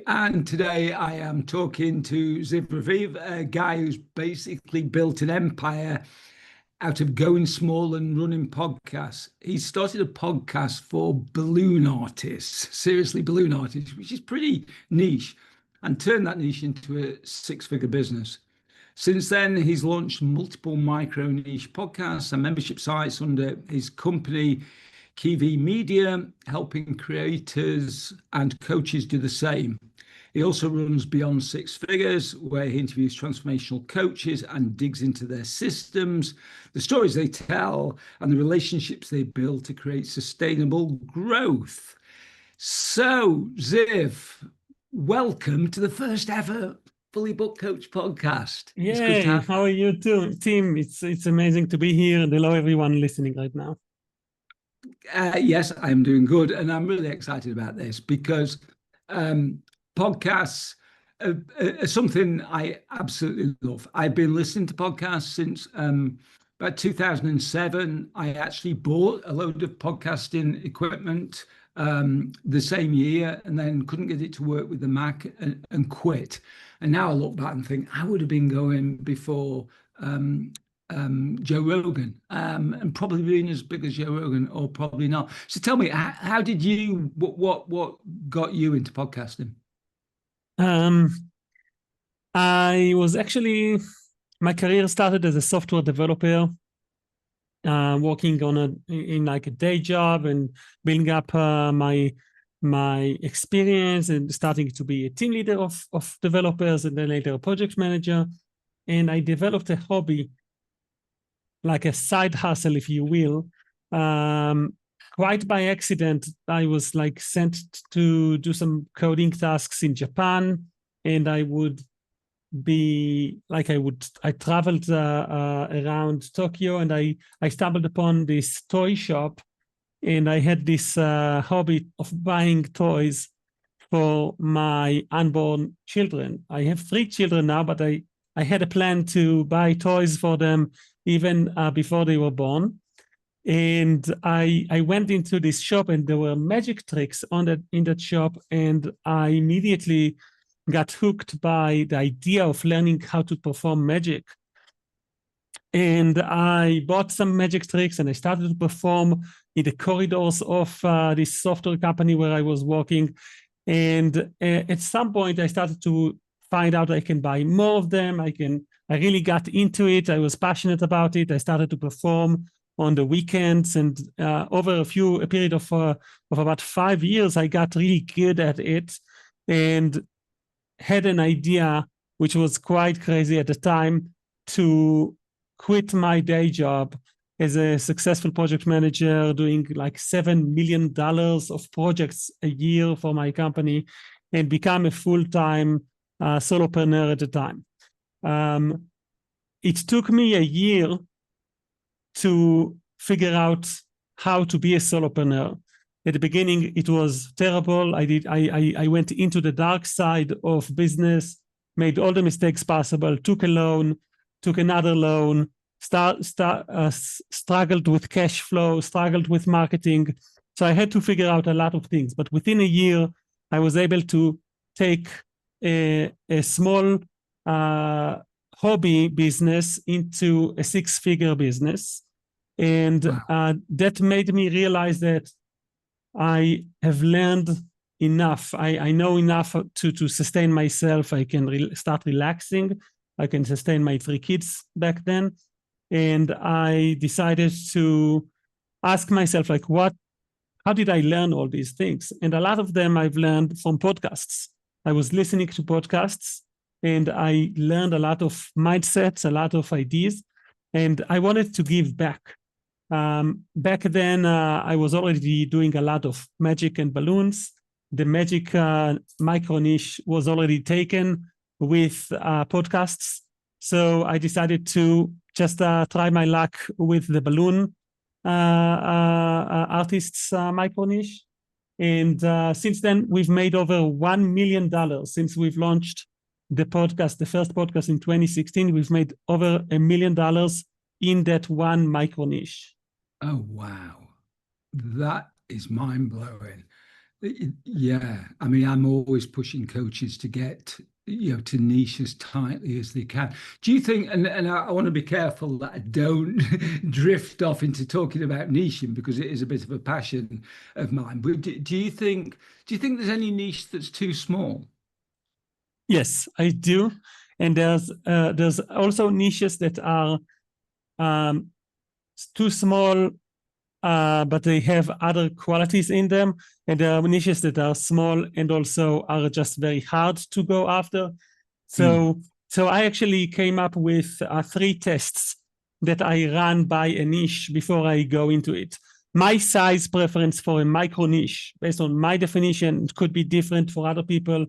and today I am talking to Ziv Raviv, a guy who's basically built an empire out of going small and running podcasts. He started a podcast for balloon artists, seriously, balloon artists, which is pretty niche, and turned that niche into a six-figure business. Since then, he's launched multiple micro niche podcasts and membership sites under his company, Kivi Media, helping creators and coaches do the same. He also runs Beyond Six Figures, where he interviews transformational coaches and digs into their systems, the stories they tell, and the relationships they build to create sustainable growth. So, Ziv, welcome to the first ever Fully Booked Coach podcast. Yay, how are you too, Tim? It's amazing to be here, and hello everyone listening right now. Yes, I'm doing good, and I'm really excited about this because podcasts are something I absolutely love. I've been listening to podcasts since about 2007. I actually bought a load of podcasting equipment the same year and then couldn't get it to work with the Mac and quit. And now I look back and think I would have been going before Joe Rogan, and probably being as big as Joe Rogan, or probably not. So tell me, how did you, what got you into podcasting? I was actually, my career started as a software developer, working in like a day job and building up my experience and starting to be a team leader of developers and then later a project manager. And I developed a hobby, like a side hustle, if you will. Quite by accident, I was like sent to do some coding tasks in Japan, and I traveled around Tokyo, and I stumbled upon this toy shop, and I had this hobby of buying toys for my unborn children. I have 3 children now, but I had a plan to buy toys for them even before they were born. And I went into this shop, and there were magic tricks in that shop, and I immediately got hooked by the idea of learning how to perform magic. And I bought some magic tricks, and I started to perform in the corridors of this software company where I was working. And at some point, I started to find out I can buy more of them. I really got into it. I was passionate about it. I started to perform on the weekends, and over a period of about 5 years, I got really good at it and had an idea, which was quite crazy at the time, to quit my day job as a successful project manager, doing like $7 million of projects a year for my company, and become a full-time solopreneur at the time. It took me a year to figure out how to be a solopreneur. At the beginning, it was terrible. I went into the dark side of business, made all the mistakes possible, took a loan, took another loan, struggled with cash flow, struggled with marketing. So I had to figure out a lot of things. But within a year, I was able to take a small hobby business into a 6-figure business. And that made me realize that I have learned enough. I know enough to sustain myself. I can start relaxing. I can sustain my 3 kids back then. And I decided to ask myself, like, how did I learn all these things? And a lot of them I've learned from podcasts. I was listening to podcasts, and I learned a lot of mindsets, a lot of ideas, and I wanted to give back. Back then, I was already doing a lot of magic and balloons. The magic micro niche was already taken with podcasts. So I decided to just try my luck with the balloon artists micro niche. And since then, we've made over $1 million since we've launched the podcast, the first podcast in 2016. We've made over $1 million in that one micro niche. Oh, wow. That is mind-blowing. Yeah, I mean, I'm always pushing coaches to get, to niche as tightly as they can. Do you think, and I want to be careful that I don't drift off into talking about niching because it is a bit of a passion of mine. But do you think there's any niche that's too small? Yes, I do. And there's also niches that are um, too small, but they have other qualities in them. And there are niches that are small and also are just very hard to go after. Mm, So I actually came up with 3 tests that I run by a niche before I go into it. My size preference for a micro niche, based on my definition, it could be different for other people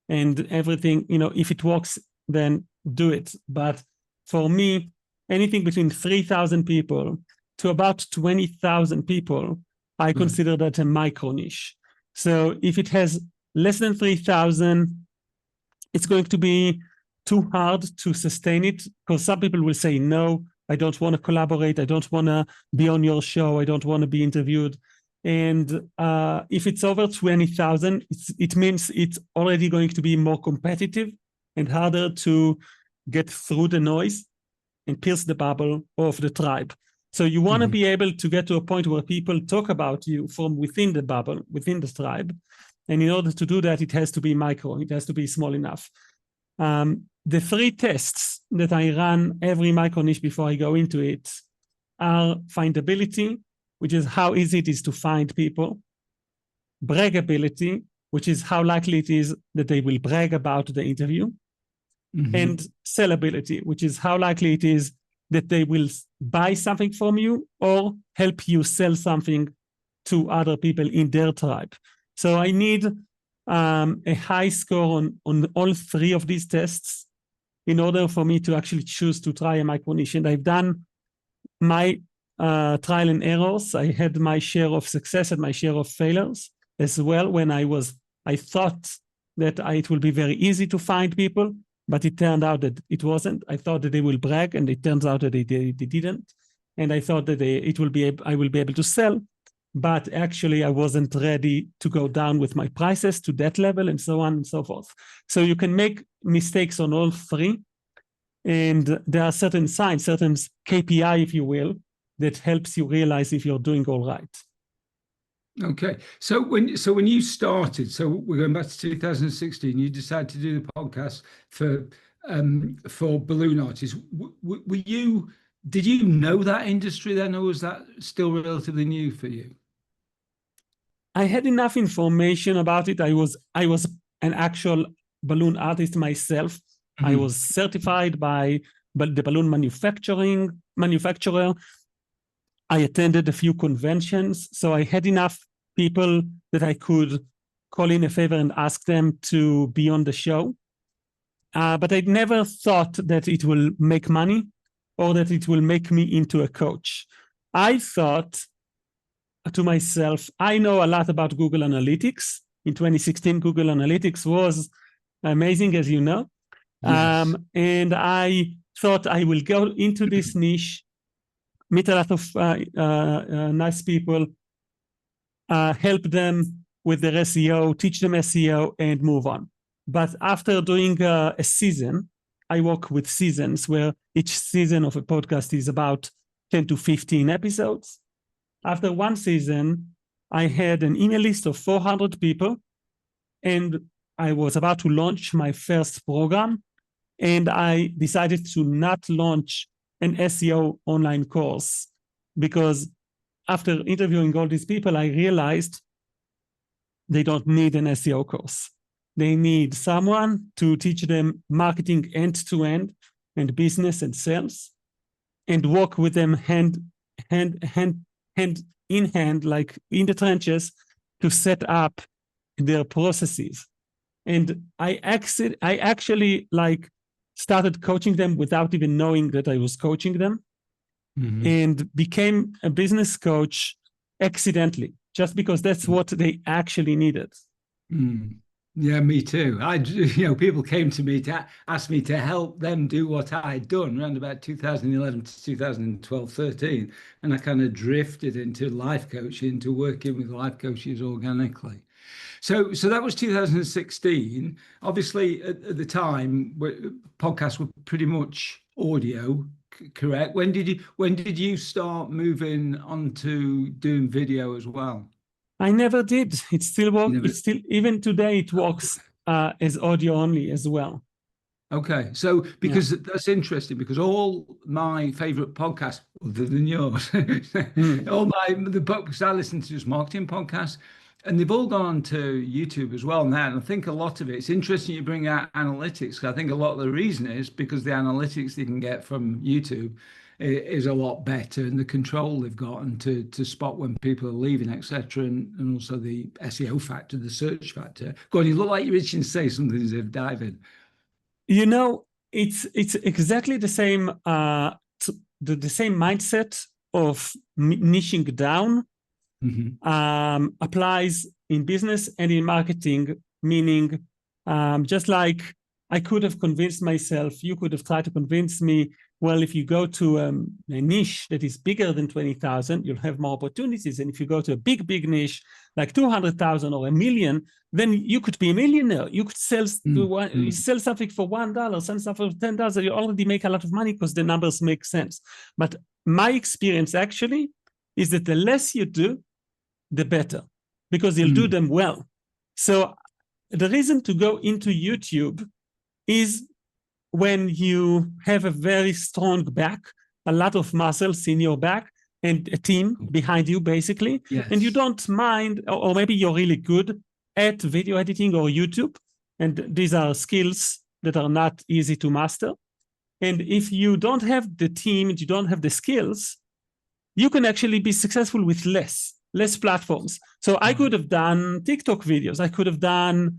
and everything. If it works, then do it. But for me, anything between 3,000 people to about 20,000 people, I right. consider that a micro niche. So if it has less than 3,000, it's going to be too hard to sustain it because some people will say, no, I don't want to collaborate. I don't want to be on your show. I don't want to be interviewed. And if it's over 20,000, it means it's already going to be more competitive and harder to get through the noise and pierce the bubble of the tribe. So you want to Mhm. be able to get to a point where people talk about you from within the bubble, within the tribe. And in order to do that, it has to be micro, it has to be small enough. The 3 tests that I run every micro niche before I go into it are findability, which is how easy it is to find people, braggability, which is how likely it is that they will brag about the interview, and Mhm. sellability, which is how likely it is that they will buy something from you or help you sell something to other people in their tribe. So I need a high score on all 3 of these tests in order for me to actually choose to try a micro niche. And I've done my trial and errors. I had my share of success and my share of failures as well when I thought that it will be very easy to find people, but it turned out that it wasn't. I thought that they will brag, and it turns out that they didn't. And I thought that I will be able to sell, but actually I wasn't ready to go down with my prices to that level, and so on and so forth. So you can make mistakes on all 3, and there are certain signs, certain KPI, if you will, that helps you realize if you're doing all right. Okay. So when you started, so we're going back to 2016, you decided to do the podcast for balloon artists. Did you know that industry then, or was that still relatively new for you? I had enough information about it. I was an actual balloon artist myself. I Mhm. was certified by the balloon manufacturer. I attended a few conventions, so I had enough people that I could call in a favor and ask them to be on the show. But I never thought that it will make money or that it will make me into a coach. I thought to myself, I know a lot about Google Analytics. In 2016, Google Analytics was amazing, as you know. Yes. And I thought I will go into this niche, meet a lot of nice people, help them with their SEO, teach them SEO, and move on. But after doing a season, I work with seasons where each season of a podcast is about 10 to 15 episodes. After one season, I had an email list of 400 people, and I was about to launch my first program. And I decided to not launch an SEO online course because after interviewing all these people, I realized they don't need an SEO course. They need someone to teach them marketing end to end and business and sales, and work with them hand in hand, like in the trenches, to set up their processes. And I actually like started coaching them without even knowing that I was coaching them, Mhm. and became a business coach accidentally, just because that's what they actually needed. Mm. Yeah, me too. People came to me to ask me to help them do what I'd done around about 2011 to 2012, 13. And I kind of drifted into life coaching, to working with life coaches organically. So that was 2016. Obviously, at the time, podcasts were pretty much audio, correct? When did you start moving on to doing video as well? I never did. It still works. Never. It's still, even today, it works as audio only as well. Okay, so Yeah. because that's interesting, because all my favorite podcasts, other than yours, all the podcasts I listen to, just marketing podcasts, and they've all gone on to YouTube as well now. And I think a lot of it's interesting you bring out analytics. 'Cause I think a lot of the reason is because the analytics they can get from YouTube is a lot better, and the control they've gotten to spot when people are leaving, etc., and also the SEO factor, the search factor. Go on, you look like you're itching to say something, Ziv. Dive in. You know, it's exactly the same the same mindset of niching down applies in business and in marketing, meaning just like I could have convinced myself, you could have tried to convince me, well, if you go to a niche that is bigger than 20,000, you'll have more opportunities. And if you go to a big niche, like 200,000 or 1,000,000, then you could be a millionaire. You could sell you sell something for $1, sell something for $10. You already make a lot of money because the numbers make sense. But my experience actually is that the less you do, the better, because you'll do them well. So the reason to go into YouTube is when you have a very strong back, a lot of muscles in your back, and a team behind you, basically. Yes. And you don't mind, or maybe you're really good at video editing or YouTube, and these are skills that are not easy to master. And if you don't have the team, you don't have the skills, you can actually be successful with less platforms. So I could have done TikTok videos. I could have done,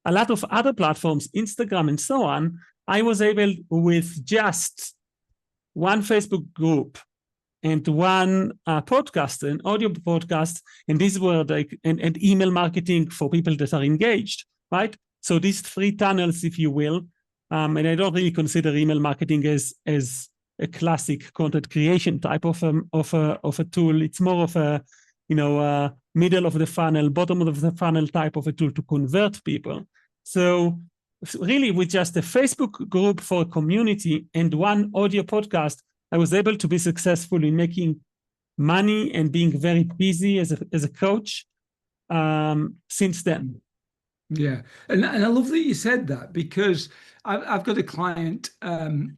a lot of other platforms, Instagram and so on. I was able, with just one Facebook group and one podcast, an audio podcast, and these were and email marketing for people that are engaged, right? So these 3 tunnels, if you will, and I don't really consider email marketing as a classic content creation type of a tool. It's more of a middle of the funnel, bottom of the funnel type of a tool to convert people. So really, with just a Facebook group for a community and one audio podcast, I was able to be successful in making money and being very busy as a coach since then. Yeah, and I love that you said that, because I've got a client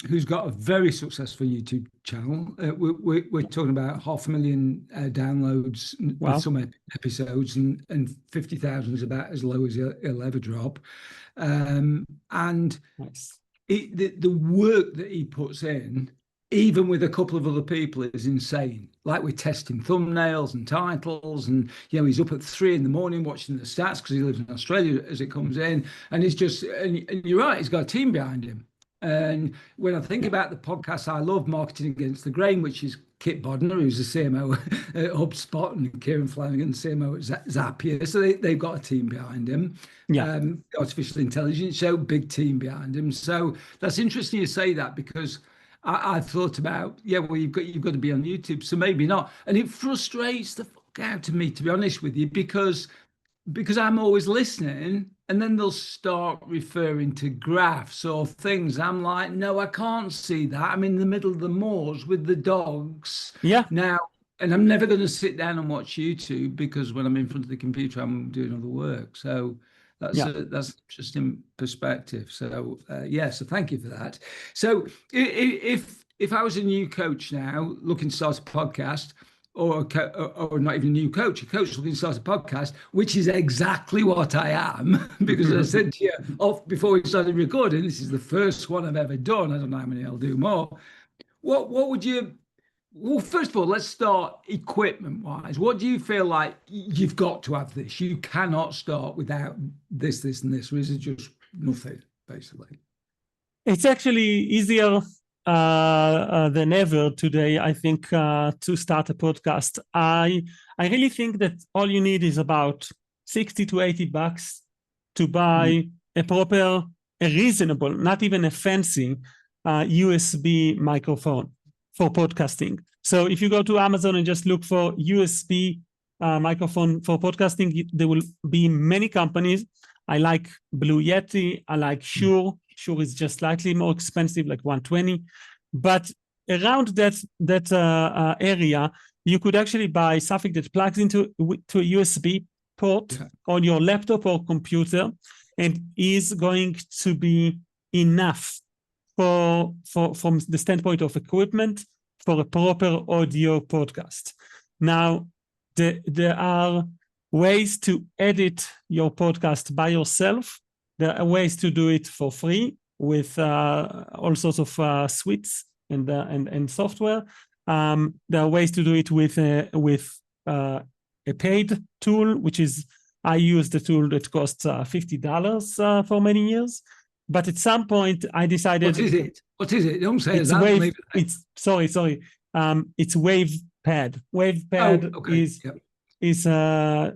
who's got a very successful YouTube channel. We're talking about 500,000 downloads with some episodes, and 50,000 is about as low as he'll ever drop. And nice. The work that he puts in, even with a couple of other people, is insane. Like, we're testing thumbnails and titles, and he's up at 3 a.m. watching the stats because he lives in Australia as it comes in, and he's just, and you're right, he's got a team behind him. And when I think about the podcast I love, Marketing Against the Grain, which is Kit Bodnar, who's the CMO at HubSpot, and Kieran Flanagan, CMO at Zapier. So they've got a team behind him. Yeah. Artificial intelligence show, big team behind him. So that's interesting you say that, because I thought about, well, you've got to be on YouTube, so maybe not. And it frustrates the fuck out of me, to be honest with you, because I'm always listening, and then they'll start referring to graphs or things. I'm like, no, I can't see that. I'm in the middle of the moors with the dogs now, and I'm never going to sit down and watch YouTube, because when I'm in front of the computer, I'm doing other work. So that's an interesting perspective. So so thank you for that. So if I was a new coach now looking to start a podcast, or not even a new coach, a coach looking to start a podcast, which is exactly what I am, because I said to you before we started recording, this is the first one I've ever done. I don't know how many I'll do more. What would you? Well, first of all, let's start equipment-wise. What do you feel like you've got to have this? You cannot start without this, and this, or is it just nothing, basically? It's actually easier than ever today, I think, to start a podcast. I really think that all you need is about $60 to $80 to buy a reasonable, not even a fancy USB microphone for podcasting. So if you go to Amazon and just look for USB microphone for podcasting, there will be many companies. I like Blue Yeti. I like Shure. Shure is just slightly more expensive, like $120. But around that area, you could actually buy something that plugs into to a USB port on your laptop or computer, and is going to be enough for from the standpoint of equipment for a proper audio podcast. Now, there are ways to edit your podcast by yourself. There are ways to do it for free with all sorts of suites and software. There are ways to do it with a paid tool, which is, I use the tool that costs $50 for many years. But at some point, I decided. What is it? What is it? Don't say it's that. Wave. Maybe. It's sorry. It's WavePad. WavePad is a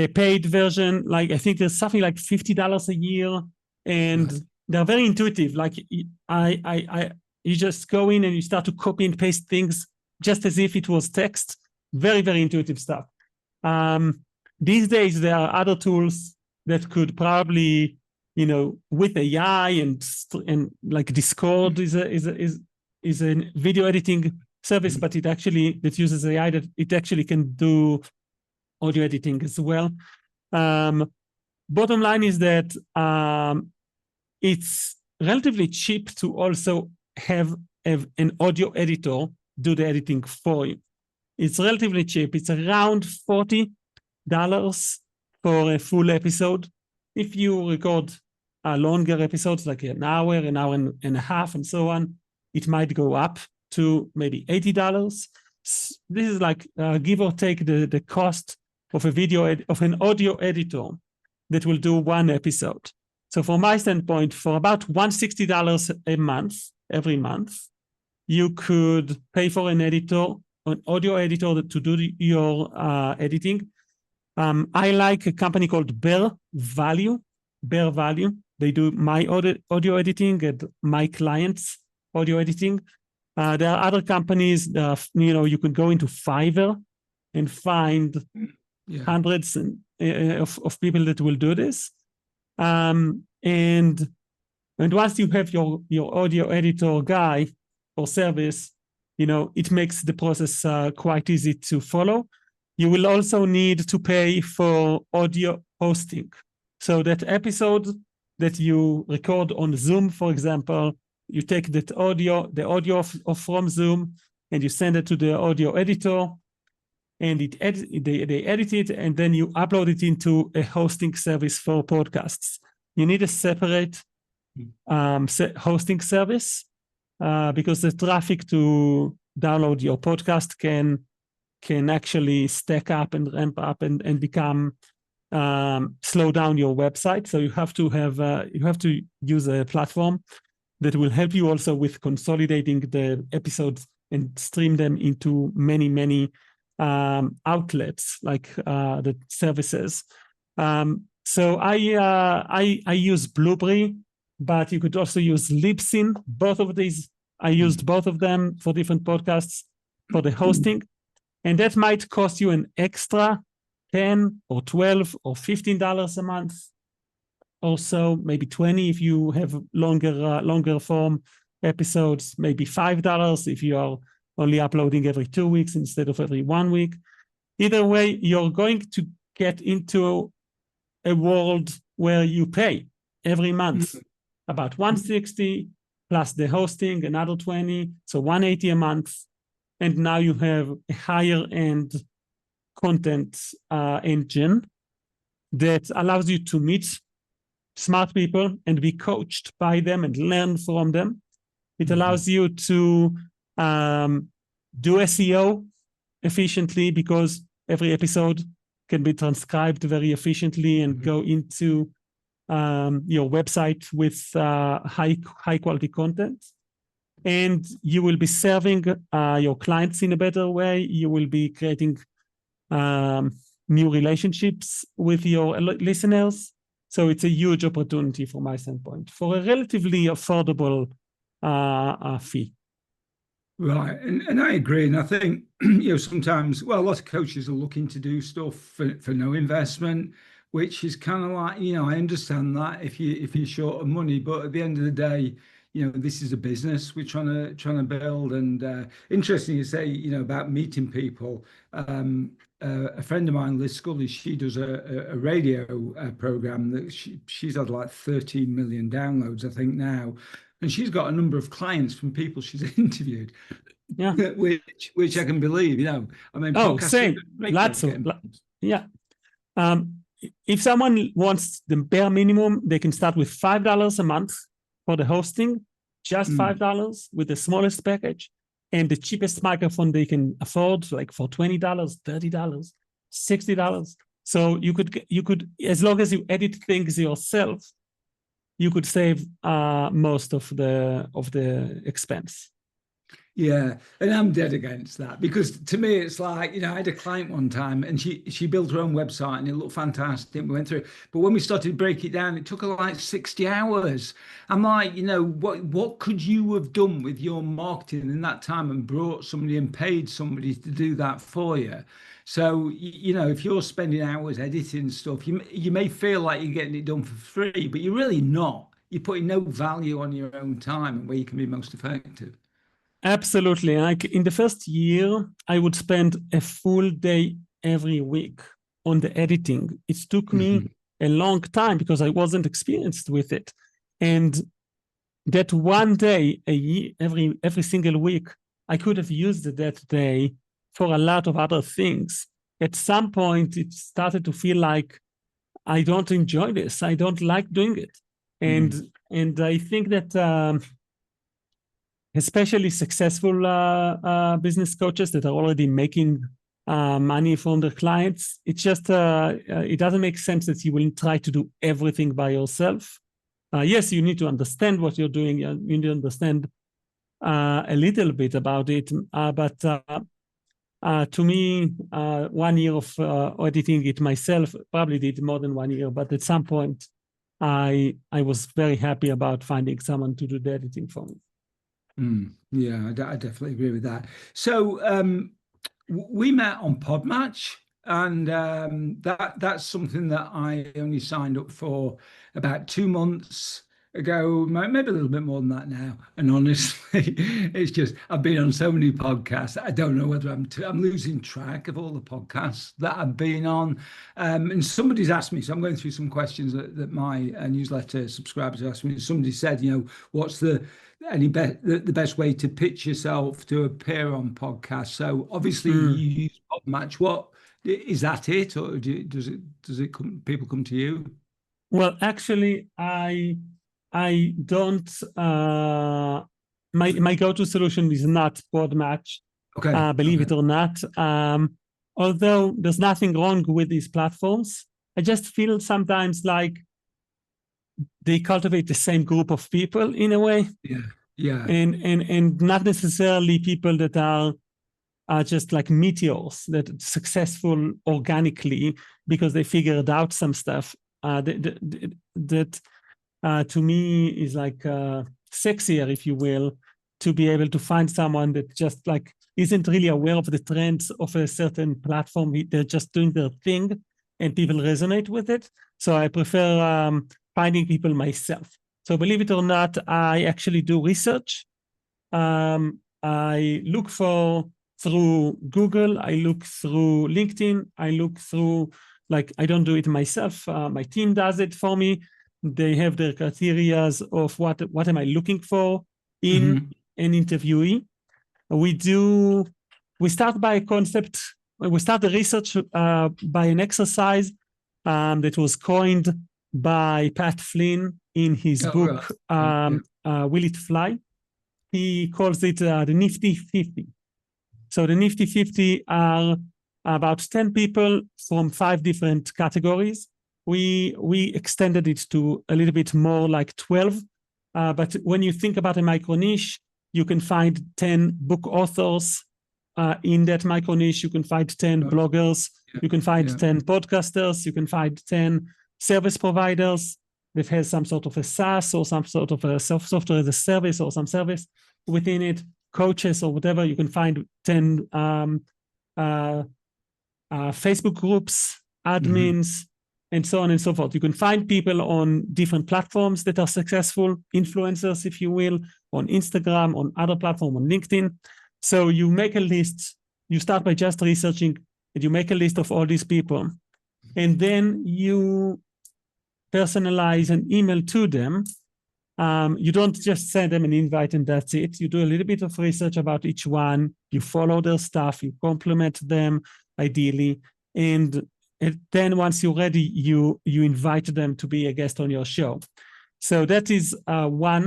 paid version. Like, I think there's something like $50 a year, and they're very intuitive. Like, you just go in and you start to copy and paste things just as if it was text. Very, very intuitive stuff. These days, there are other tools that could probably, with AI and like Discord is a video editing service, but that uses AI, that it actually can do audio editing as well. Bottom line is that it's relatively cheap to also have an audio editor do the editing for you. It's relatively cheap. It's around $40 for a full episode. If you record longer episodes, like an hour and a half, and so on, it might go up to maybe $80. This is like give or take the cost of an audio editor that will do one episode. So from my standpoint, for about $160 a month, every month, you could pay for an audio editor to do your editing. I like a company called Bear Value. They do my audio editing and my clients' audio editing. There are other companies, you could go into Fiverr and find hundreds of people that will do this. And once you have your audio editor guy or service, it makes the process quite easy to follow. You will also need to pay for audio hosting. So that episode that you record on Zoom, for example, you take the audio from Zoom, and you send it to the audio editor, and they edit it, and then you upload it into a hosting service for podcasts. You need a separate hosting service because the traffic to download your podcast can actually stack up and ramp up and become slow down your website. So you have to use a platform that will help you also with consolidating the episodes and stream them into many outlets like the services. So I use Blueberry, but you could also use Libsyn. Both of these, I used both of them for different podcasts for the hosting. And that might cost you an extra $10 or $12 or $15 a month, or so, maybe $20 if you have longer form episodes, maybe $5 if you are only uploading every 2 weeks instead of every 1 week. Either way, you're going to get into a world where you pay every month about $160 plus the hosting, another $20, so $180 a month. And now you have a higher end content engine that allows you to meet smart people and be coached by them and learn from them. It allows you to do SEO efficiently, because every episode can be transcribed very efficiently and go into your website with high quality content. And you will be serving your clients in a better way. You will be creating new relationships with your listeners. So it's a huge opportunity from my standpoint for a relatively affordable fee. Right, and I agree, and I think sometimes, well, a lot of coaches are looking to do stuff for no investment, which is kind of like, I understand that if you're short of money, but at the end of the day, this is a business we're trying to build. And interesting you say, about meeting people. A friend of mine, Liz Scully, she does a radio program that she's had like 13 million downloads, I think now. And she's got a number of clients from people she's interviewed, Yeah. which I can believe. I mean, Oh, podcasts are same. a great way Lots of of, getting. yeah. If someone wants the bare minimum, they can start with $5 a month for the hosting, just $5 with the smallest package, and the cheapest microphone they can afford, like for $20, $30, $60. So you could, as long as you edit things yourself, you could save most of the expense. Yeah, and I'm dead against that because to me it's like, I had a client one time and she built her own website and it looked fantastic. We went through it. But when we started to break it down, it took her like 60 hours. I'm like, what could you have done with your marketing in that time and brought somebody and paid somebody to do that for you? So, if you're spending hours editing stuff, you may feel like you're getting it done for free, but you're really not. You're putting no value on your own time and where you can be most effective. Absolutely. Like in the first year, I would spend a full day every week on the editing. It took me a long time because I wasn't experienced with it. And that one day a year, every single week, I could have used that day for a lot of other things. At some point, it started to feel like I don't enjoy this. I don't like doing it. And I think that especially successful business coaches that are already making money from their clients, it's just it doesn't make sense that you will try to do everything by yourself. Yes, you need to understand what you're doing. You need to understand a little bit about it. But to me, 1 year of editing it myself, probably did more than 1 year. But at some point, I was very happy about finding someone to do the editing for me. Yeah, I definitely agree with that. So we met on Podmatch, and that's something that I only signed up for about 2 months ago, maybe a little bit more than that now. And honestly, it's just I've been on so many podcasts. I don't know whether I'm losing track of all the podcasts that I've been on. And somebody's asked me, so I'm going through some questions that my newsletter subscribers asked me. Somebody said, what's the best way to pitch yourself to appear on podcasts? So obviously you use Podmatch. What is that it, or does it people come to you? Well, actually, I don't. My go-to solution is not Podmatch. Okay. Believe it or not. Although there's nothing wrong with these platforms, I just feel sometimes like they cultivate the same group of people in a way. Yeah. And not necessarily people that are just like meteors that are successful organically because they figured out some stuff that to me is like sexier, if you will, to be able to find someone that just like isn't really aware of the trends of a certain platform. They're just doing their thing and people resonate with it. So I prefer finding people myself. So believe it or not, I actually do research. I look through Google, I look through LinkedIn, I look through, like, I don't do it myself. My team does it for me. They have their criteria of what am I looking for in an interviewee. We start by a concept. We start the research by an exercise that was coined by Pat Flynn in his book, Will It Fly? He calls it the Nifty 50. So the Nifty 50 are about 10 people from 5 different categories. We extended it to a little bit more, like 12. But when you think about a micro niche, you can find 10 book authors in that micro niche. You can find 10 bloggers. You can find 10 podcasters. You can find 10 service providers that has some sort of a SaaS or some sort of a software as a service or some service within it, coaches or whatever, you can find 10 Facebook groups, admins, and so on and so forth. You can find people on different platforms that are successful, influencers, if you will, on Instagram, on other platforms, on LinkedIn. So you make a list. You start by just researching, and you make a list of all these people. And then you personalize an email to them. You don't just send them an invite and that's it. You do a little bit of research about each one. You follow their stuff. You compliment them, ideally. And then once you're ready, you invite them to be a guest on your show. So that is one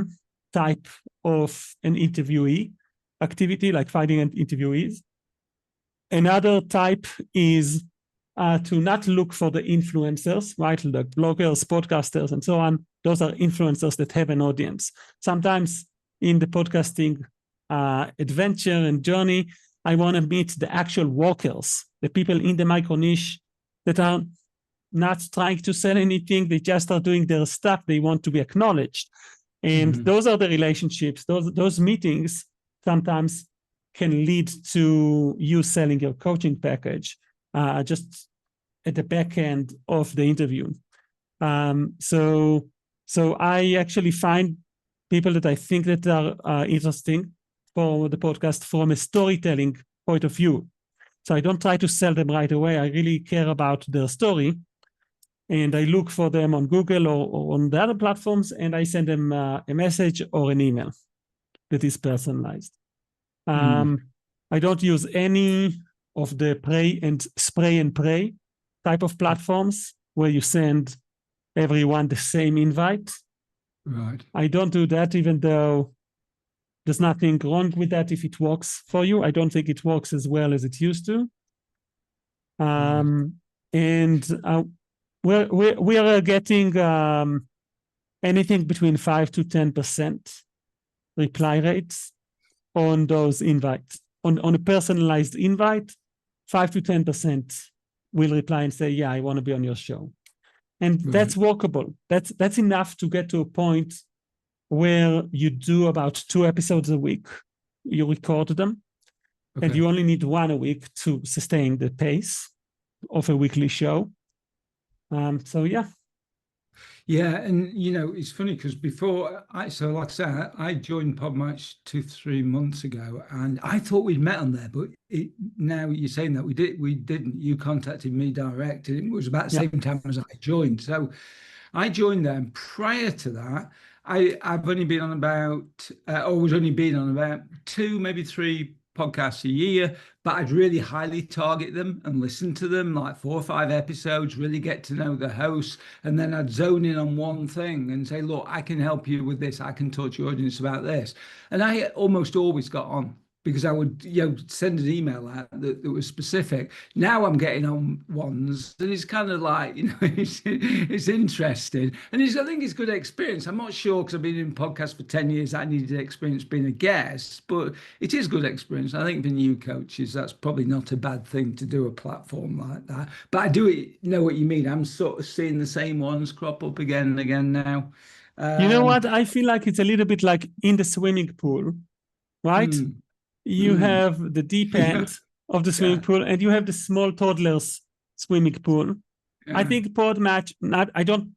type of an interviewee activity, like finding an interviewees. Another type is to not look for the influencers, right? The bloggers, podcasters, and so on. Those are influencers that have an audience. Sometimes in the podcasting adventure and journey, I want to meet the actual workers, the people in the micro niche that are not trying to sell anything. They just are doing their stuff. They want to be acknowledged. And those are the relationships. Those meetings sometimes can lead to you selling your coaching package just at the back end of the interview. So I actually find people that I think that are interesting for the podcast from a storytelling point of view. So I don't try to sell them right away. I really care about their story. And I look for them on Google or on the other platforms, and I send them a message or an email that is personalized. I don't use any of the spray and pray type of platforms where you send everyone the same invite. Right. I don't do that, even though there's nothing wrong with that if it works for you. I don't think it works as well as it used to. And we are getting anything between 5 to 10% reply rates on those invites. On a personalized invite, 5 to 10% will reply and say, yeah, I want to be on your show. And that's workable. That's enough to get to a point where you do about 2 episodes a week. You record them, and you only need 1 a week to sustain the pace of a weekly show. So yeah. Yeah, and it's funny because before like I said, I joined Podmatch 2-3 months ago, and I thought we'd met on there, but now you're saying that we didn't. You contacted me direct, and it was about the same time as I joined. So I joined them. Prior to that, I've only been on about, always only been on about 2, maybe 3 podcasts a year, but I'd really highly target them and listen to them, like 4 or 5 episodes, really get to know the hosts, and then I'd zone in on one thing and say, look, I can help you with this, I can talk to your audience about this. And I almost always got on, because I would send an email out that was specific. Now I'm getting on ones, and it's kind of like, it's interesting. And I think it's good experience. I'm not sure, because I've been in podcasts for 10 years, I needed experience being a guest, but it is good experience. I think for new coaches, that's probably not a bad thing to do a platform like that. But I do know what you mean. I'm sort of seeing the same ones crop up again and again now. You know what? I feel like it's a little bit like in the swimming pool, right? You have the deep end of the swimming pool, and you have the small toddlers swimming pool. I think Podmatch, I don't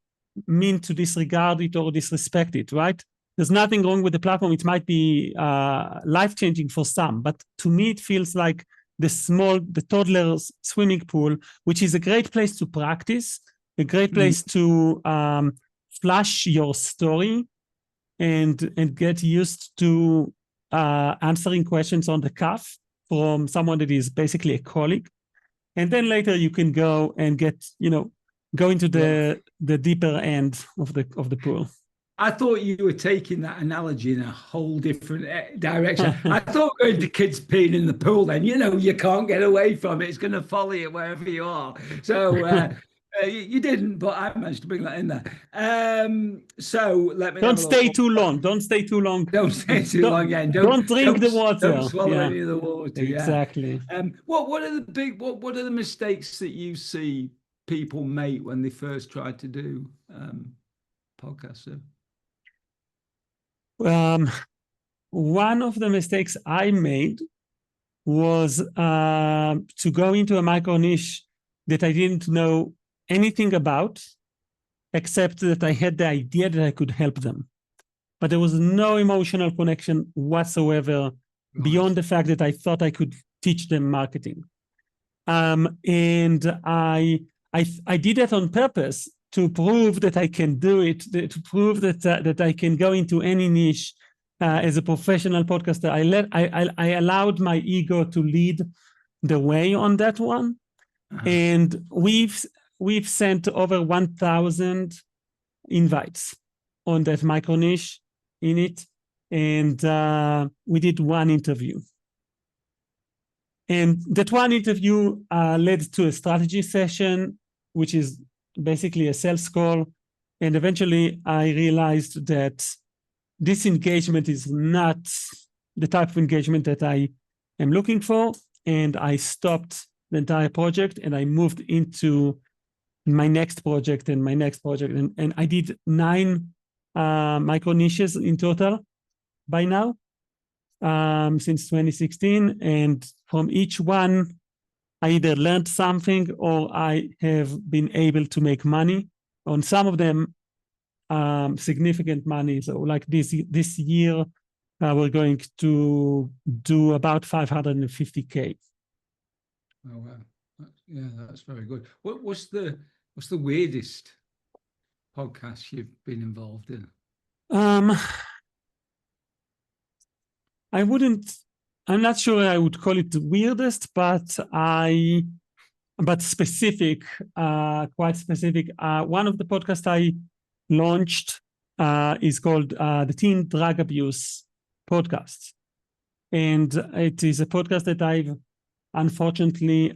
mean to disregard it or disrespect it, right? There's nothing wrong with the platform. It might be life-changing for some, but to me, it feels like the toddlers swimming pool, which is a great place to practice, a great place to flash your story and get used to answering questions on the cuff from someone that is basically a colleague. And then later you can go and go into the deeper end of the pool. I thought you were taking that analogy in a whole different direction. I thought going to kids peeing in the pool, then, you can't get away from it. It's going to follow you wherever you are. So you didn't, but I managed to bring that in there. So let me Don't stay too long. Don't stay too long. Don't stay too long. Yeah, don't drink the water. Don't swallow any of the water. Exactly. Yeah. What are the mistakes that you see people make when they first try to do podcasts? one of the mistakes I made was to go into a micro niche that I didn't know anything about, except that I had the idea that I could help them. But there was no emotional connection whatsoever beyond the fact that I thought I could teach them marketing. And I did that on purpose to prove that I can do it, to prove that I can go into any niche as a professional podcaster. I allowed my ego to lead the way on that one, and we've sent over 1,000 invites on that micro niche in it, and we did one interview. And that one interview led to a strategy session, which is basically a sales call. And eventually I realized that this engagement is not the type of engagement that I am looking for. And I stopped the entire project and I moved into my next project and my next project. And I did 9 micro niches in total by now. Since 2016, and from each one, I either learned something or I have been able to make money. On some of them, significant money. So like this year, we're going to do about 550K. Oh wow! Yeah, that's very good. What's the weirdest podcast you've been involved in? I'm not sure I would call it the weirdest, but specific, quite specific. One of the podcasts I launched is called the Teen Drug Abuse Podcast. And it is a podcast that I've unfortunately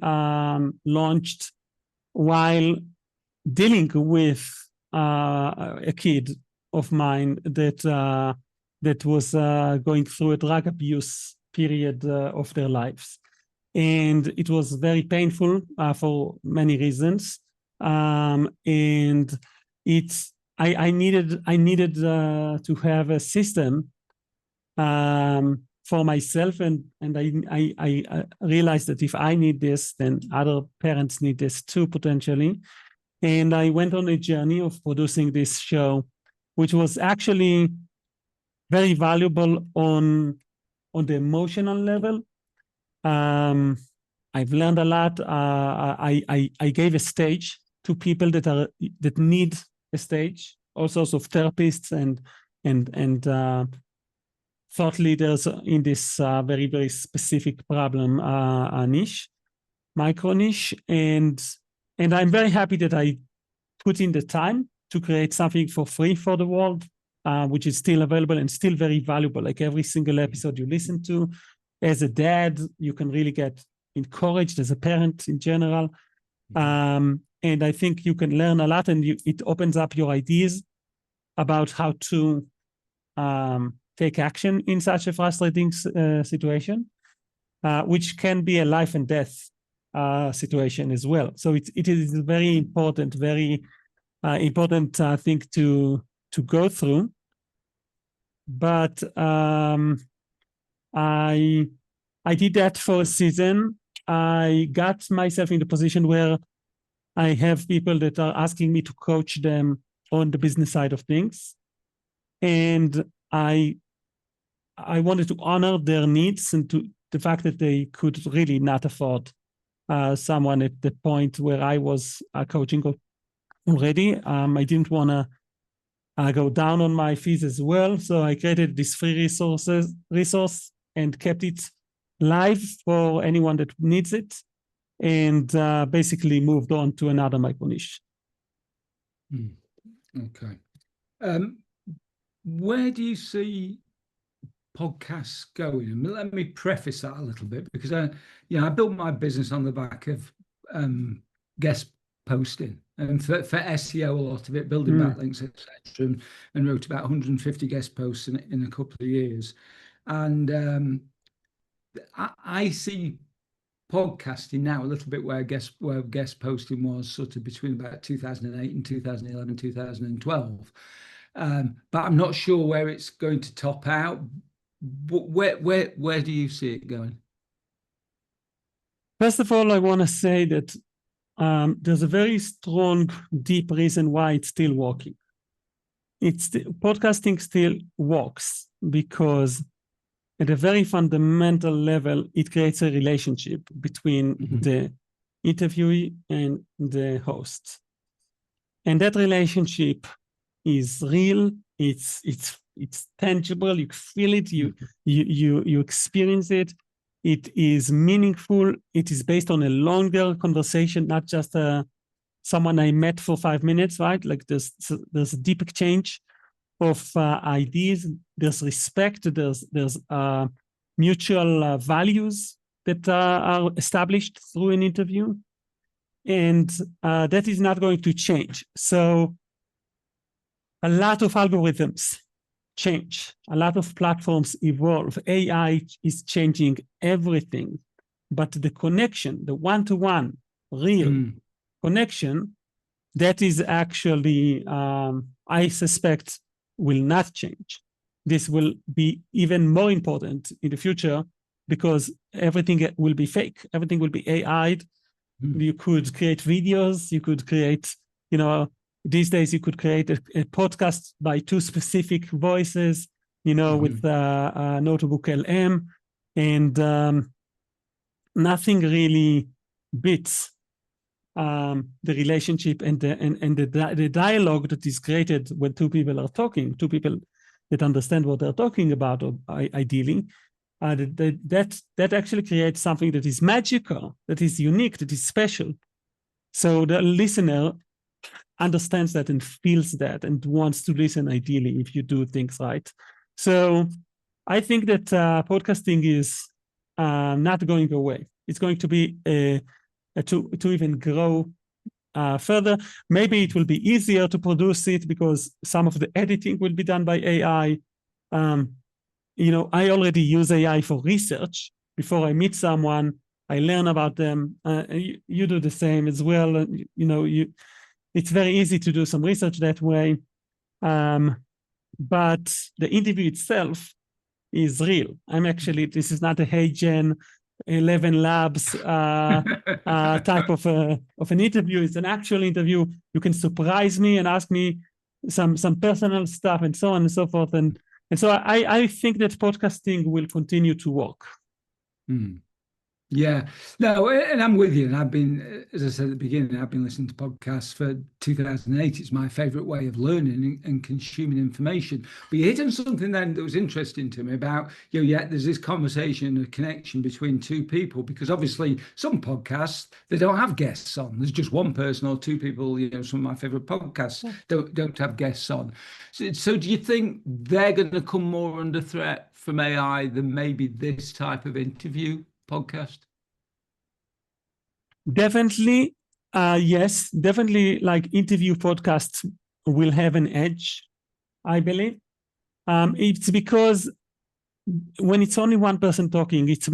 launched while dealing with a kid of mine that was going through a drug abuse period of their lives. And it was very painful for many reasons. And I needed to have a system for myself, and I realized that if I need this, then other parents need this too, potentially. And I went on a journey of producing this show, which was actually very valuable on the emotional level. I've learned a lot. I gave a stage to people that need a stage, all sorts of therapists and thought leaders in this very, very specific problem niche, micro niche. And I'm very happy that I put in the time to create something for free for the world, which is still available and still very valuable. Like every single episode you listen to, as a dad, you can really get encouraged, as a parent in general. And I think you can learn a lot, and it opens up your ideas about how to take action in such a frustrating situation, which can be a life and death situation as well. So it is a very important, thing to go through. But I did that for a season. I got myself in the position where I have people that are asking me to coach them on the business side of things. And I wanted to honor their needs and to the fact that they could really not afford someone at the point where I was coaching already. I didn't want to go down on my fees as well. So I created this free resource and kept it live for anyone that needs it, and basically moved on to another micro niche. Okay. Where do you see podcasts going? And let me preface that a little bit, because I built my business on the back of guest posting, and for SEO, a lot of it, building backlinks, etc., and wrote about 150 guest posts in a couple of years. And I see podcasting now a little bit where guest posting was sort of between about 2008 and 2011, 2012. But I'm not sure where it's going to top out. Where do you see it going? First of all, I want to say that there's a very strong, deep reason why it's still working. Podcasting still works because at a very fundamental level, it creates a relationship between the interviewee and the host. And that relationship is real, it's tangible, you feel it, you experience it. It is meaningful. It is based on a longer conversation, not just someone I met for 5 minutes, right? Like there's a deep exchange of ideas. There's respect. There's mutual values that are established through an interview, and that is not going to change. So a lot of algorithms change. A lot of platforms evolve. AI is changing everything. But the connection, the one-to-one, real connection, that is actually, I suspect, will not change. This will be even more important in the future because everything will be fake. Everything will be AI'd. You could create videos. You could create, these days you could create a podcast by 2 specific voices, with Notebook LM, and nothing really beats the relationship and the dialogue that is created when 2 people are talking, 2 people that understand what they're talking about, or ideally. That actually creates something that is magical, that is unique, that is special. So the listener understands that and feels that and wants to listen, ideally, if you do things right. So I think that podcasting is not going away. It's going to be to even grow further. Maybe it will be easier to produce it because some of the editing will be done by AI. I already use AI for research. Before I meet someone, I learn about them. You do the same as well. It's very easy to do some research that way. But the interview itself is real. This is not a HeyGen 11 Labs type of an interview. It's an actual interview. You can surprise me and ask me some personal stuff and so on and so forth. And so I think that podcasting will continue to work. Yeah, no, and I'm with you. And I've been, as I said at the beginning, I've been listening to podcasts for 2008. It's my favorite way of learning and consuming information. But you hit on something then that was interesting to me about, there's this conversation, a connection between 2 people, because obviously some podcasts, they don't have guests on. There's just one person or 2 people, some of my favorite podcasts don't have guests on. So do you think they're going to come more under threat from AI than maybe this type of interview podcast? Definitely, yes. Definitely, like interview podcasts will have an edge, I believe. It's because when it's only one person talking, it's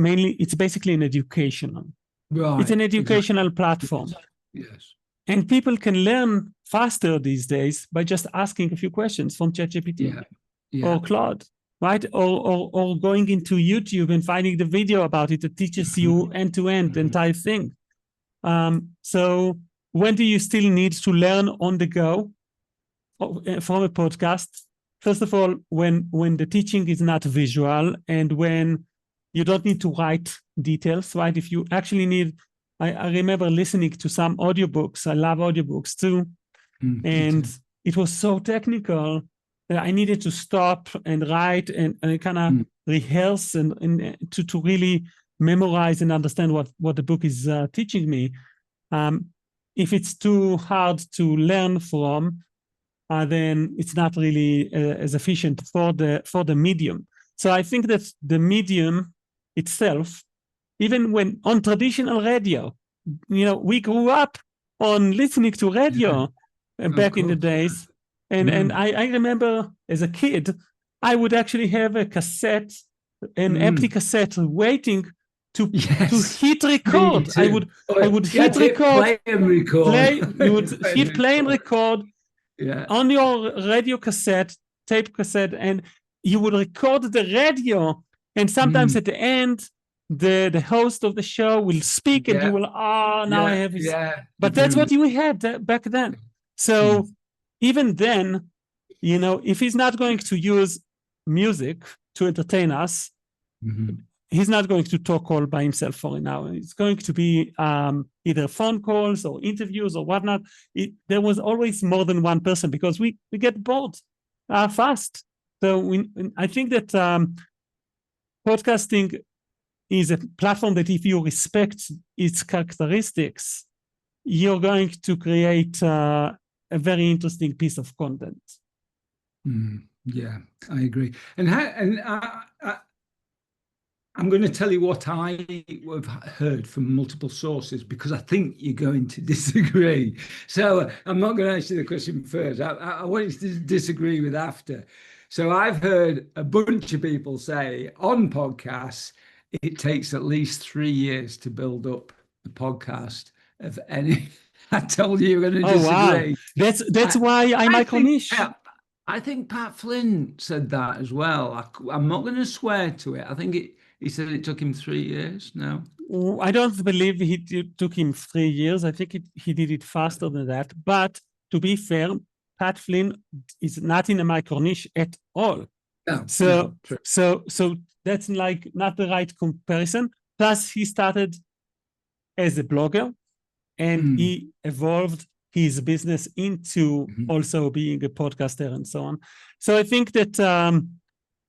basically an educational. Right. It's an educational platform. Yes. And people can learn faster these days by just asking a few questions from ChatGPT or Claude. Right? Or going into YouTube and finding the video about it that teaches you end-to-end the entire thing. So when do you still need to learn on the go from a podcast? First of all, when the teaching is not visual and when you don't need to write details, right? If you actually need, I remember listening to some audiobooks. I love audiobooks too. And it was so technical that I needed to stop and write and kind of rehearse and to really memorize and understand what the book is teaching me. If it's too hard to learn from, then it's not really as efficient for the medium. So I think that the medium itself, even when on traditional radio, we grew up on listening to radio back in the days. And I remember as a kid, I would actually have a cassette, an empty cassette, waiting to hit record. I would hit record, play and record. You would hit play and record on your radio cassette, tape cassette, and you would record the radio, and sometimes at the end, the host of the show will speak, and you will, now I have this. But that's what you had back then. So even then, if he's not going to use music to entertain us, he's not going to talk all by himself for an hour. It's going to be either phone calls or interviews or whatnot. There was always more than one person because we get bored fast. So I think that podcasting is a platform that if you respect its characteristics, you're going to create a very interesting piece of content. Yeah, I agree. And I'm going to tell you what I have heard from multiple sources because I think you're going to disagree. So I'm not going to answer the question first. I want you to disagree with after. So I've heard a bunch of people say on podcasts, it takes at least 3 years to build up the podcast of any. I told you you're going to disagree. Wow. That's why I micro niche. I think Pat Flynn said that as well. I'm not going to swear to it. I think he said it took him 3 years. No, I don't believe it took him 3 years. I think he did it faster than that. But to be fair, Pat Flynn is not in a micro niche at all. No, so that's like not the right comparison. Plus, he started as a blogger, and he evolved his business into also being a podcaster and so on. So I think that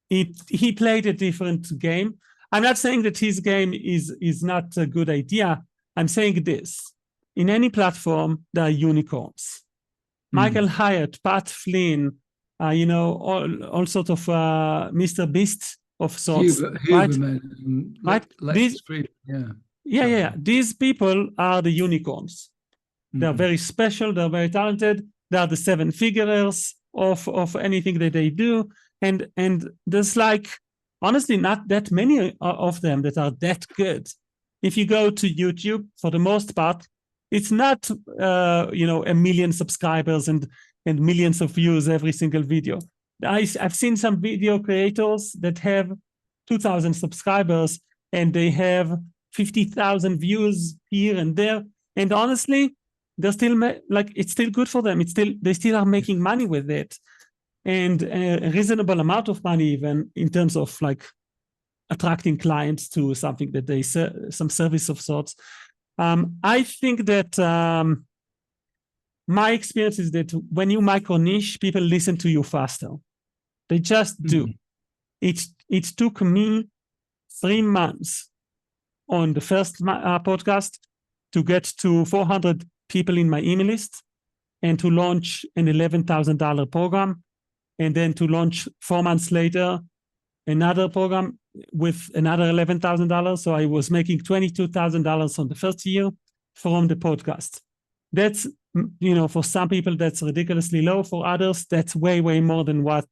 he played a different game. I'm not saying that his game is not a good idea. I'm saying this. In any platform, there are unicorns. Michael Hyatt, Pat Flynn, all sorts of Mr. Beast of sorts. Huberman, right? These people are the unicorns. They're very special. They're very talented. They are the seven figures of anything that they do. And there's honestly not that many of them that are that good. If you go to YouTube, for the most part, it's not a million subscribers and millions of views every single video. I've seen some video creators that have 2,000 subscribers and they have 50,000 views here and there. And honestly, they're still it's still good for them. They still are making money with it, and a reasonable amount of money even in terms of attracting clients to something that they some service of sorts. I think that my experience is that when you micro niche, people listen to you faster. They just do. It took me 3 months on the first podcast to get to 400 people in my email list and to launch an $11,000 program. And then to launch 4 months later, another program with another $11,000. So I was making $22,000 on the first year from the podcast. That's, for some people, that's ridiculously low. For others, that's way, way more than what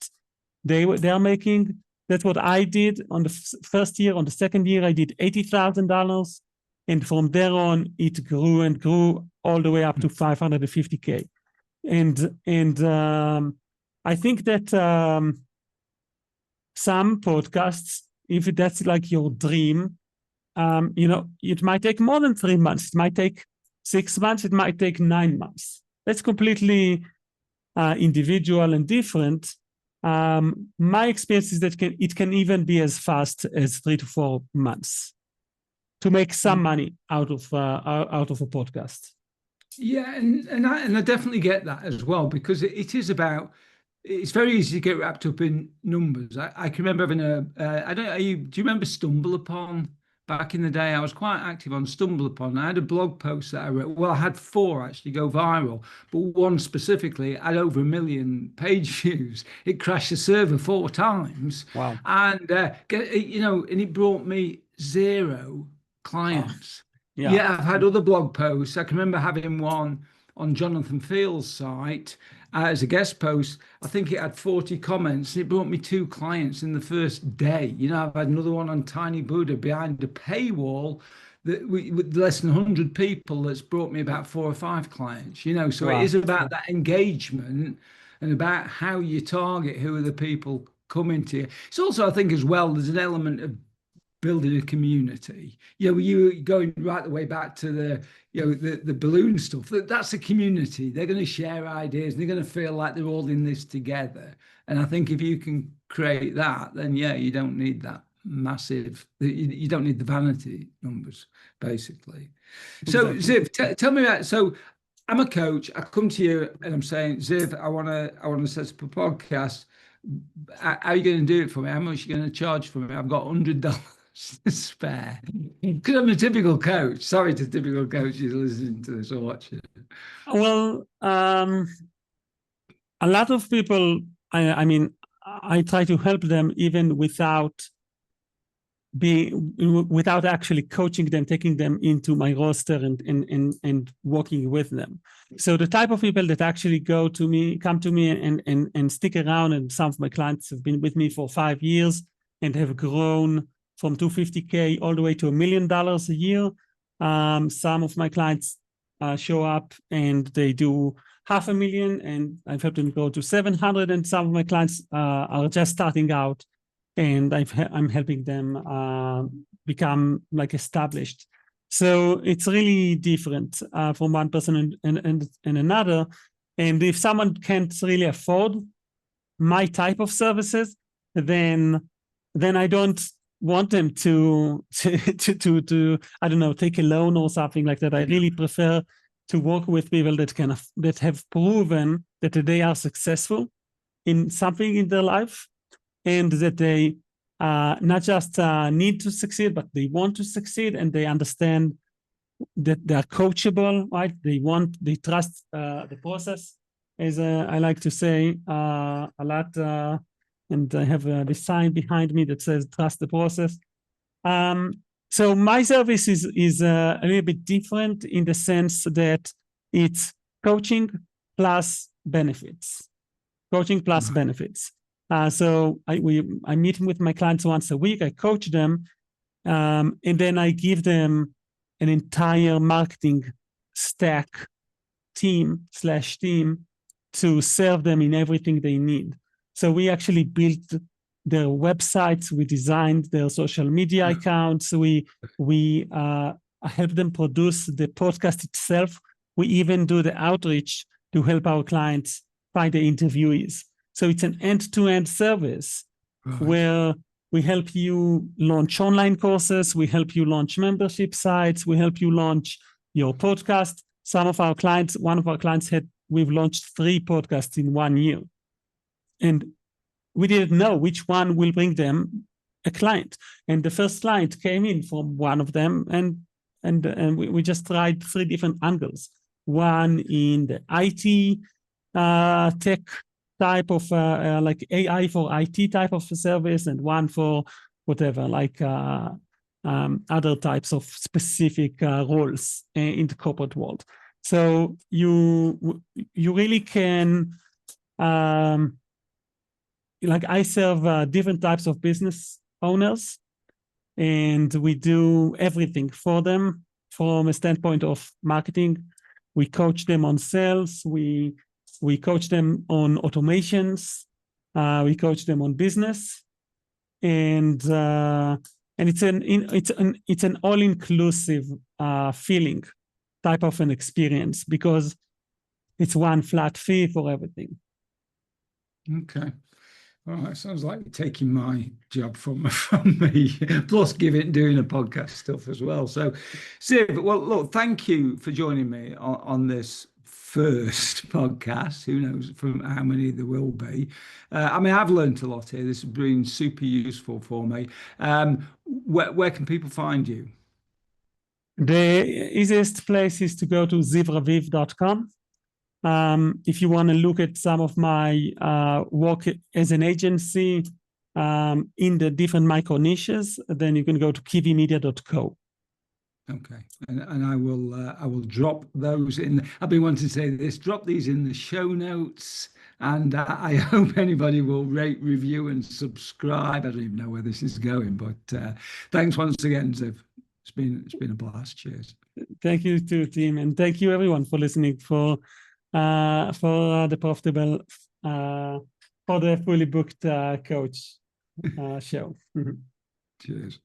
they are making. That's what I did on the first year. On the second year, I did $80,000. And from there on, it grew and grew all the way up to $550K. And I think that some podcasts, if that's your dream, it might take more than 3 months. It might take 6 months. It might take 9 months. That's completely individual and different. My experience is that it can even be as fast as 3 to 4 months to make some money out of a podcast. Yeah, and I definitely get that as well, because it is about. It's very easy to get wrapped up in numbers. I can remember having do you remember StumbleUpon? Back in the day, I was quite active on StumbleUpon. I had a blog post that I wrote. Well, I had 4 actually go viral, but one specifically had over 1 million page views. It crashed the server 4 times. Wow! And and it brought me 0 clients. Oh, yeah, I've had other blog posts. I can remember having one on Jonathan Field's site as a guest post. I think it had 40 comments. It brought me 2 clients in the first day. I've had another one on Tiny Buddha behind a paywall with less than 100 people that's brought me about 4 or 5 clients. So wow. It is about that engagement and about how you target who are the people coming to you. It's also, I think, as well, there's an element of building a community. You going right the way back to the balloon stuff. That's a community. They're going to share ideas. They're going to feel like they're all in this together. And I think if you can create that, then you don't need that massive. You don't need the vanity numbers, basically. So Exactly. Ziv, tell me about. So I'm a coach. I come to you and I'm saying, Ziv, I want to set up a podcast. How are you going to do it for me? How much are you going to charge for me? I've got $100 spare. Because I'm a typical coach. Sorry to typical coaches listening to this or watching. Well, a lot of people, I mean, I try to help them even without actually coaching them, taking them into my roster and working with them. So the type of people that actually come to me and stick around, and some of my clients have been with me for 5 years and have grown from $250K all the way to $1 million a year. Some of my clients show up and they do $500,000, and I've helped them go to 700. And some of my clients are just starting out, and I'm helping them become like established. So it's really different from one person and another. And if someone can't really afford my type of services, then I don't want them to I don't know, take a loan or something like that. I really prefer to work with people that have proven that they are successful in something in their life, and that they not just need to succeed, but they want to succeed, and they understand that they are coachable, right? They trust the process, as I like to say a lot. And I have the sign behind me that says "Trust the process." So my service is a little bit different in the sense that it's coaching plus benefits. Coaching plus benefits. So I'm meeting with my clients once a week. I coach them, and then I give them an entire marketing stack team to serve them in everything they need. So we actually built their websites. We designed their social media accounts. We help them produce the podcast itself. We even do the outreach to help our clients find the interviewees. So it's an end-to-end service where we help you launch online courses. We help you launch membership sites. We help you launch your podcast. One of our clients we've launched 3 podcasts in 1 year. And we didn't know which one will bring them a client. And the first client came in from one of them, and we just tried 3 different angles. One in the IT tech type of like AI for IT type of service, and one for whatever, like other types of specific roles in the corporate world. So you really can, like I serve different types of business owners, and we do everything for them from a standpoint of marketing. We coach them on sales. We coach them on automations. We coach them on business, and it's an all-inclusive feeling type of an experience, because it's one flat fee for everything. Okay. All right, sounds like you're taking my job from me, plus doing a podcast stuff as well. So, Ziv, well, look, thank you for joining me on this first podcast. Who knows from how many there will be. I mean, I've learned a lot here. This has been super useful for me. Where can people find you? The easiest place is to go to zivraviv.com. If you want to look at some of my work as an agency in the different micro niches, then you can go to kivimedia.co. Okay, and I will drop those in. I've been wanting to say this. Drop these in the show notes, and I hope anybody will rate, review, and subscribe. I don't even know where this is going, but thanks once again, Ziv. It's been a blast. Cheers. Thank you to team, and thank you everyone for listening for the profitable for the fully booked coach show. Cheers.